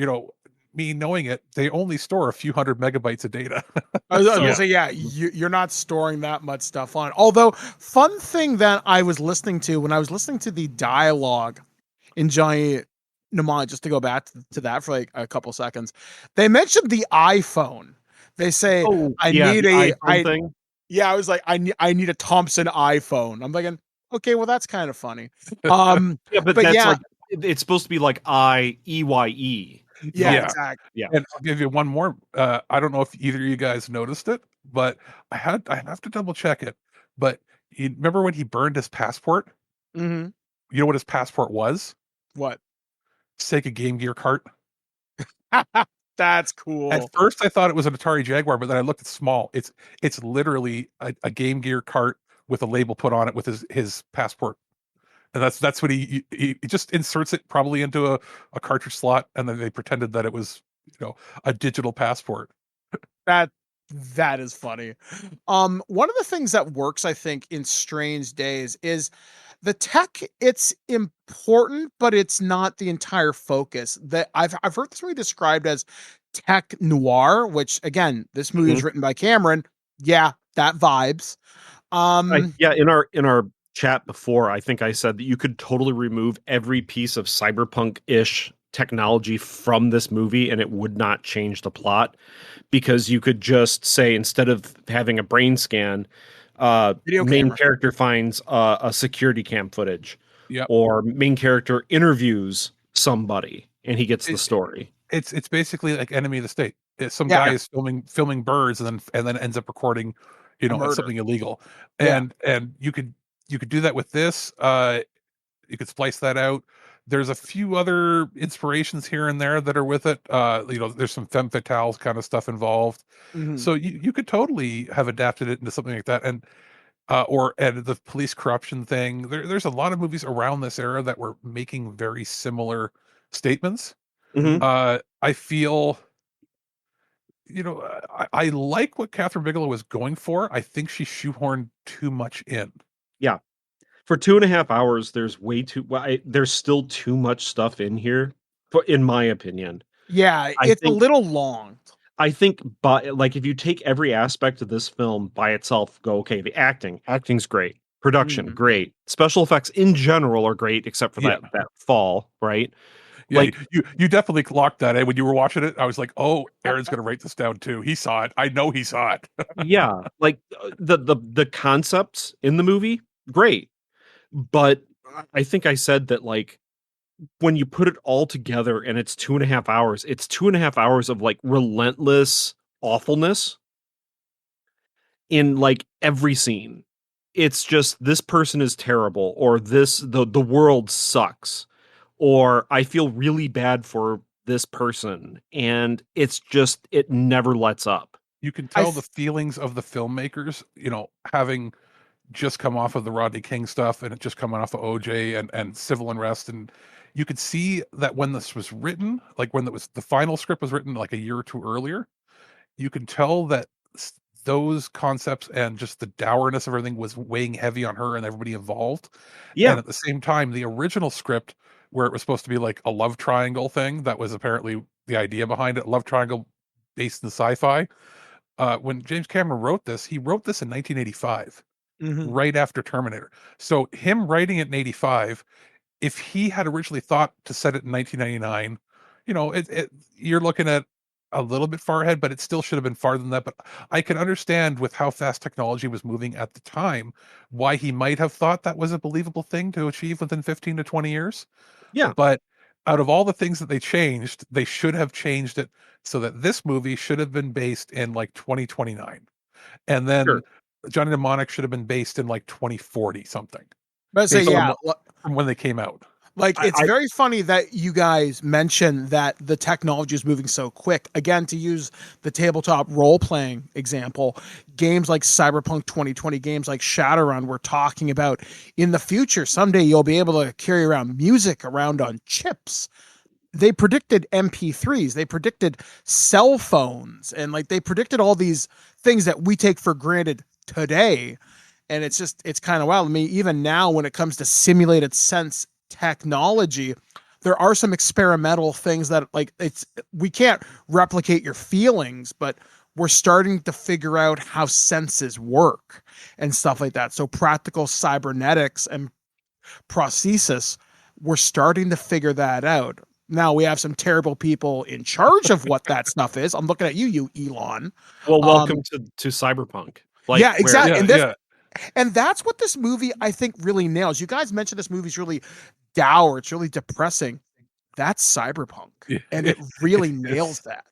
me knowing it, they only store a few hundred megabytes of data. I was gonna say, you're not storing that much stuff on it. Although, fun thing that I was listening to when I was listening to the dialogue in Johnny Mnemonic, just to go back to that for like a couple seconds, they mentioned the iPhone. They say, I need a iPhone thing. Yeah, I was like, I need a Thompson iPhone. I'm thinking, okay, well, that's kind of funny. Yeah, but that's like, it's supposed to be like IEYE. Yeah, exactly. Yeah. And I'll give you one more. I don't know if either of you guys noticed it, but I have to double check it. But you remember when he burned his passport? Mm-hmm. You know what his passport was? What? Sega Game Gear cart. That's cool. At first, I thought it was an Atari Jaguar, but then I looked at small. It's literally a Game Gear cart with a label put on it with his passport. And that's what he just inserts it probably into a cartridge slot, and then they pretended that it was a digital passport. That is funny. One of the things that works, I think, in Strange Days is the tech. It's important, but it's not the entire focus. That I've heard this movie described as tech noir, which again, this movie was written by Cameron. Yeah, that vibes. In our chat before, I think I said that you could totally remove every piece of cyberpunk-ish technology from this movie and it would not change the plot, because you could just say, instead of having a brain scan, main character finds a security cam footage, or main character interviews somebody and he gets the story. It's basically like Enemy of the State. Some guy is filming birds and then ends up recording something illegal, and you could do that with this. You could splice that out. There's a few other inspirations here and there that are with it. There's some femme fatales kind of stuff involved. So you could totally have adapted it into something like that. And the police corruption thing. There's a lot of movies around this era that were making very similar statements. I feel, I like what Catherine Bigelow was going for. I think she shoehorned too much in. Yeah. For 2.5 hours, there's there's still too much stuff in here, in my opinion. Yeah, it's a little long. I think, but like, if you take every aspect of this film by itself, go, okay, the acting's great, production great, special effects in general are great, except for that fall, right? Yeah, like you definitely clocked that. When you were watching it, I was like, "Oh, Aaron's gonna write this down too. He saw it. I know he saw it." Yeah, like the concepts in the movie, great. But I think I said that, like, when you put it all together and it's 2.5 hours, it's 2.5 hours of like relentless awfulness in like every scene. It's just, this person is terrible, or the world sucks, or I feel really bad for this person, and it's just, it never lets up. You can tell the feelings of the filmmakers, having just come off of the Rodney King stuff and it just coming off of OJ and civil unrest, and you could see that when this was written, like when the final script was written like a year or two earlier, you can tell that those concepts and just the dourness of everything was weighing heavy on her and everybody involved. Yeah. And at the same time, the original script, where it was supposed to be like a love triangle thing, that was apparently the idea behind it, love triangle based in sci-fi. When James Cameron wrote this, he wrote this in 1985. Right after Terminator. So him writing it in 85, if he had originally thought to set it in 1999, you're looking at a little bit far ahead, but it still should have been farther than that. But I can understand, with how fast technology was moving at the time, why he might have thought that was a believable thing to achieve within 15 to 20 years. Yeah. But out of all the things that they changed, they should have changed it so that this movie should have been based in like 2029. And then Johnny Mnemonic should have been based in like 2040 something. But say, from when they came out. Like, it's very funny that you guys mentioned that the technology is moving so quick. Again, to use the tabletop role-playing example, games like Cyberpunk 2020, games like Shadowrun, we're talking about in the future, someday you'll be able to carry around music around on chips. they predicted MP3s, they predicted cell phones, and like they predicted all these things that we take for granted today. And it's kind of wild. I mean, even now when it comes to simulated sense technology, there are some experimental things that like we can't replicate your feelings, but we're starting to figure out how senses work and stuff like that. So practical cybernetics and prosthesis, we're starting to figure that out. Now we have some terrible people in charge of what that stuff is. I'm looking at you, Elon. Well, welcome to cyberpunk. Like, Yeah, exactly. Yeah, And that's what this movie, I think, really nails. You guys mentioned this movie's really dour. It's really depressing. That's cyberpunk, and it really nails that.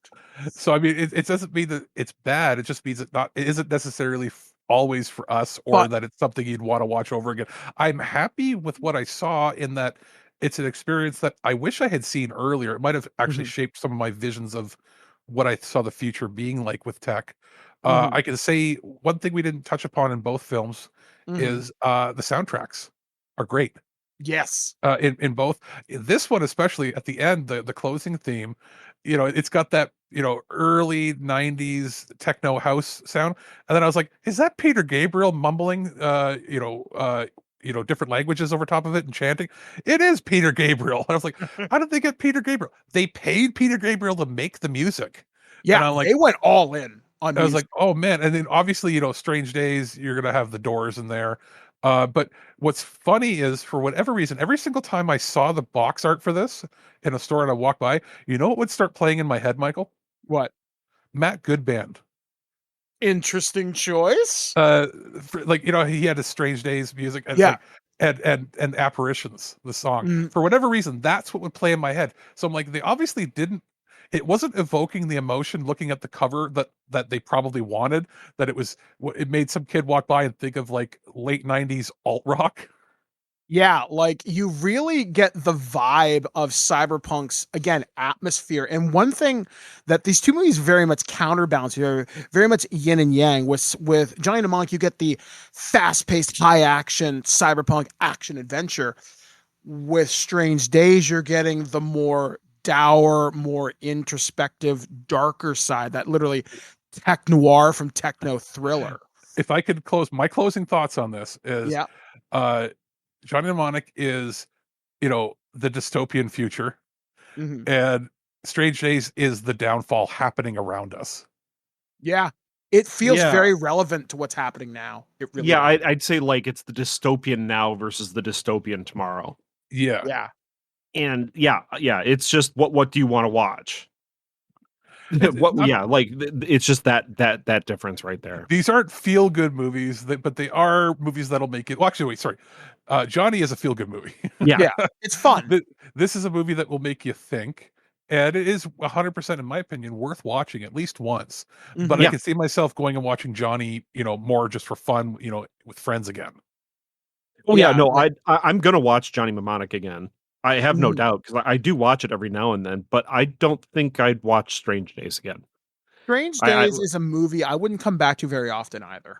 So I mean, it doesn't mean that it's bad. It just means it isn't necessarily always for us, or But that it's something you'd want to watch over again. I'm happy with what I saw in that it's an experience that I wish I had seen earlier. It might have actually Mhm. shaped some of my visions of what I saw the future being like with tech. Mhm. I can say one thing we didn't touch upon in both films Mhm. is the soundtracks are great. Yes. In both. This one especially at the end, the closing theme, it's got that, early 90s techno house sound, and then I was like, "Is that Peter Gabriel mumbling, different languages over top of it and chanting?" It is Peter Gabriel. I was like, "How did they get Peter Gabriel?" They paid Peter Gabriel to make the music, and Yeah, I'm like they went all in on I was music. like, "Oh, man," and then obviously, Strange Days, you're gonna have the Doors in there, but what's funny is, for whatever reason, every single time I saw the box art for this in a store and I walked by, you know what would start playing in my head, Michael? What? Matt Goodband. Interesting choice. Uh, like, he had his Strange Days music and, Yeah. like, and Apparitions, the song. Mm, For whatever reason, that's what would play in my head. So I'm like, they obviously didn't it wasn't evoking the emotion looking at the cover that they probably wanted, that it made some kid walk by and think of, like, late 90s alt rock. yeah, like you really get the vibe of cyberpunk's again atmosphere. And one thing that these two movies very much counterbalance, very much yin and yang. With Johnny Mnemonic, you get the fast-paced, high-action cyberpunk action adventure. With Strange Days, you're getting the more dour, more introspective, darker side. That literally tech noir from techno thriller. If I could close my closing thoughts on this is, Yeah. uh, Johnny Mnemonic is, the dystopian future, Mhm. and Strange Days is the downfall happening around us. Yeah. It feels Yeah. very relevant to what's happening now. It really Yeah, does. I'd say, like, it's the dystopian now versus the dystopian tomorrow. Yeah. Yeah. And yeah, it's just what do you wanna watch? It's not Like, it's just that difference right there. These aren't feel-good movies, but they are movies that'll make it well, actually, wait, sorry. Johnny is a feel-good movie. Yeah. Yeah. It's fun. This is a movie that will make you think, and it is 100%, in my opinion, worth watching at least once. But Mhm. I Yeah. can see myself going and watching Johnny, more just for fun, with friends again. Oh, yeah, Yeah, no, like I'm gonna watch Johnny Mnemonic again. I have no mhm. doubt, 'cause I do watch it every now and then, but I don't think I'd watch Strange Days again. Strange I Days is a movie I wouldn't come back to very often either.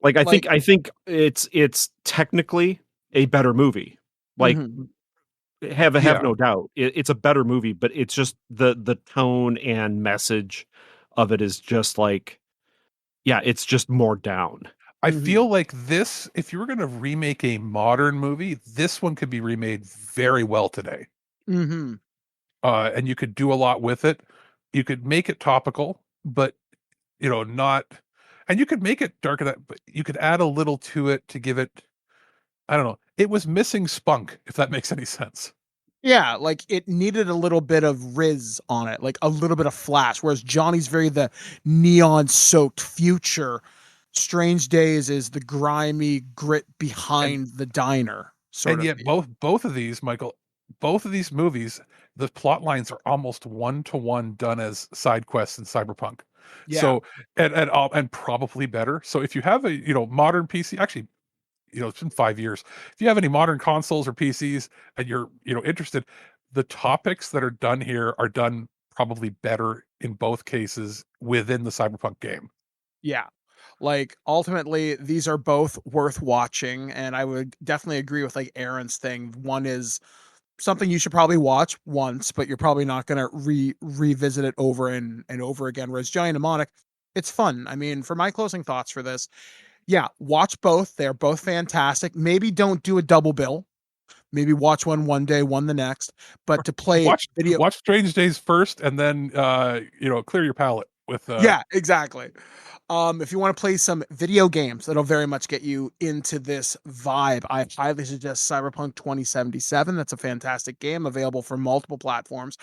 Like, Like I think it's technically a better movie. Like, mhm. have Yeah. no doubt. It's a better movie, but it's just the tone and message of it is just like, yeah, it's just more down. I Mhm. feel like this, if you were gonna remake a modern movie, this one could be remade very well today. Mhm. And you could do a lot with it. You could make it topical, but, not and you could make it darker that but you could add a little to it to give it I don't know. It was missing spunk, if that makes any sense. Yeah, like it needed a little bit of Riz on it, like a little bit of flash, whereas Johnny's very the neon-soaked future. Strange Days is the grimy grit And behind the diner sort and of yet deal. both of these, Michael, both of these movies, the plot lines are almost one to one done as side quests in Cyberpunk. Yeah. So and probably better. So if you have a, modern PC, actually, it's been 5 years. If you have any modern consoles or PCs and you're, interested, the topics that are done here are done probably better in both cases within the Cyberpunk game. Yeah. Like ultimately these are both worth watching and I would definitely agree with like Aaron's thing. One is something you should probably watch once, but you're probably not going to revisit it over and over again. Whereas Johnny Mnemonic, it's fun. I mean, for my closing thoughts for this, yeah, watch both. They're both fantastic. Maybe don't do a double bill. Maybe watch one day, one the next. But to play watch video, watch Strange Days first, and then clear your palate with. Yeah, exactly. If you want to play some video games, that'll very much get you into this vibe. I highly suggest Cyberpunk 2077. That's a fantastic game available for multiple platforms.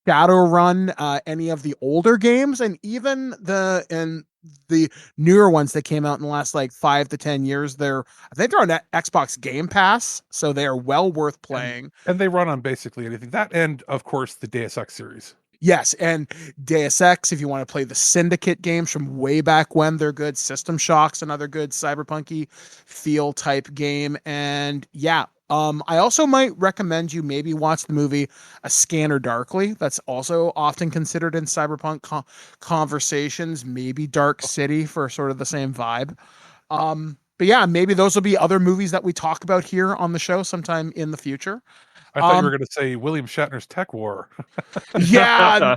Shadowrun, any of the older games, and even the newer ones that came out in the last like 5 to 10 years. I think they're on Xbox Game Pass, so they are well worth playing. And they run on basically anything. That, and of course the Deus Ex series. Yes, and Deus Ex, if you want to play the Syndicate games from way back when, they're good. System Shock's another good cyberpunky feel type game. And yeah, I also might recommend you maybe watch the movie A Scanner Darkly. That's also often considered in cyberpunk conversations. Maybe Dark City for sort of the same vibe. But yeah, maybe those will be other movies that we talk about here on the show sometime in the future. I thought you were going to say William Shatner's Tech War. Yeah,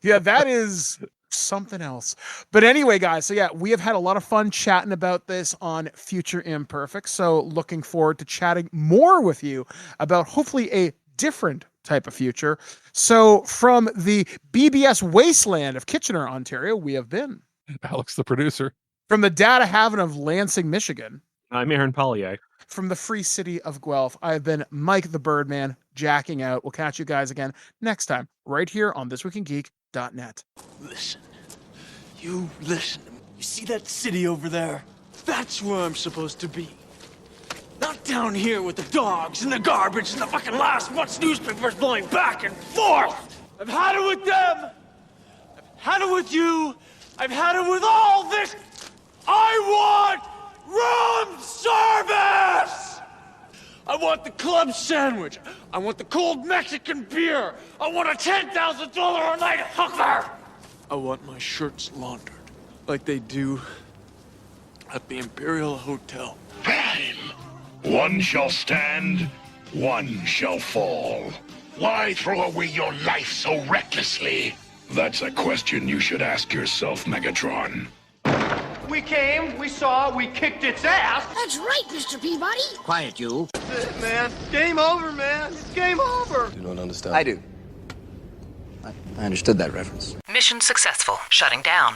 that is something else. But anyway, guys, so yeah, we have had a lot of fun chatting about this on Future Imperfect. So looking forward to chatting more with you about hopefully a different type of future. So from the BBS wasteland of Kitchener, Ontario, we have been Alex, the producer. From the data haven of Lansing, Michigan. I'm Aaron Pollyea. From the free city of Guelph, I have been Mike the Birdman, jacking out. We'll catch you guys again next time, right here on thisweekingeek.net. Listen. You listen. You see that city over there? That's where I'm supposed to be. Not down here with the dogs and the garbage and the fucking last month's newspapers blowing back and forth. I've had it with them. I've had it with you. I've had it with all this. I want room service! I want the club sandwich. I want the cold Mexican beer. I want a $10,000 a night hooker. I want my shirts laundered like they do at the Imperial Hotel. One shall stand, one shall fall. Why throw away your life so recklessly? That's a question you should ask yourself, Megatron. We came, we saw, we kicked its ass. That's right, Mr. Peabody. Quiet, you. That's it, man. Game over, man. It's game over. You don't understand. I do. I understood that reference. Mission successful. Shutting down.